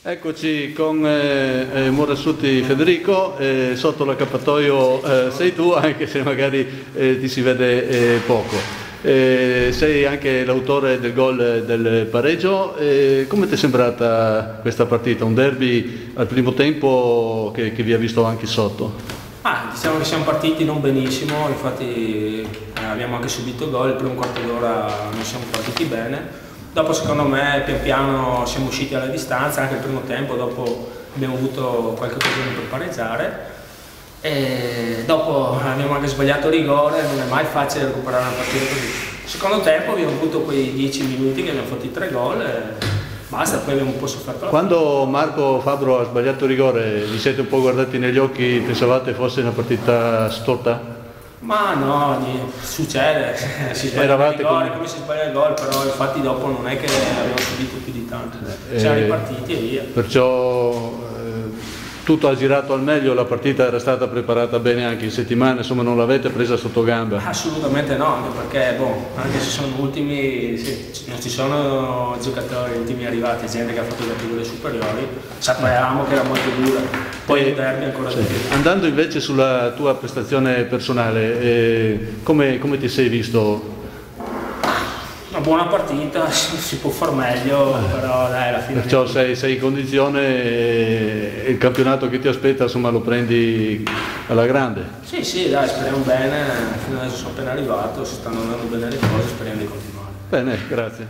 Eccoci con Murassutti Federico, sotto l'accappatoio sei tu, anche se magari ti si vede poco. Sei anche l'autore del gol del pareggio. Come ti è sembrata questa partita? Un derby al primo tempo che vi ha visto anche sotto? Diciamo che siamo partiti non benissimo, infatti abbiamo anche subito gol, il primo quarto d'ora non siamo partiti bene. Dopo secondo me pian piano siamo usciti alla distanza, anche il primo tempo, dopo abbiamo avuto qualche occasione per pareggiare e dopo abbiamo anche sbagliato rigore, non è mai facile recuperare una partita così. Secondo tempo abbiamo avuto quei 10 minuti che abbiamo fatto i 3 gol e basta, poi abbiamo un po' sofferto. Quando Marco Fabbro ha sbagliato rigore, vi siete un po' guardati negli occhi, pensavate fosse una partita storta? Ma no, succede, si sbaglia il rigore, come si sbaglia il gol, però infatti dopo non è che abbiamo subito più di tanto, siamo ripartiti e via. Perciò tutto ha girato al meglio, la partita era stata preparata bene anche in settimana, insomma non l'avete presa sotto gamba? Assolutamente no, anche perché anche se sono ultimi, non ci sono giocatori ultimi arrivati, gente che ha fatto le categorie superiori, sapevamo che era molto dura, poi il derby ancora di più. Andando invece sulla tua prestazione personale, come ti sei visto? Una buona partita, si può far meglio, però dai, alla fine... Perciò sei in condizione e il campionato che ti aspetta, insomma, lo prendi alla grande? Sì, dai, speriamo bene, fino adesso sono appena arrivato, si stanno andando bene le cose, speriamo di continuare. Bene, grazie.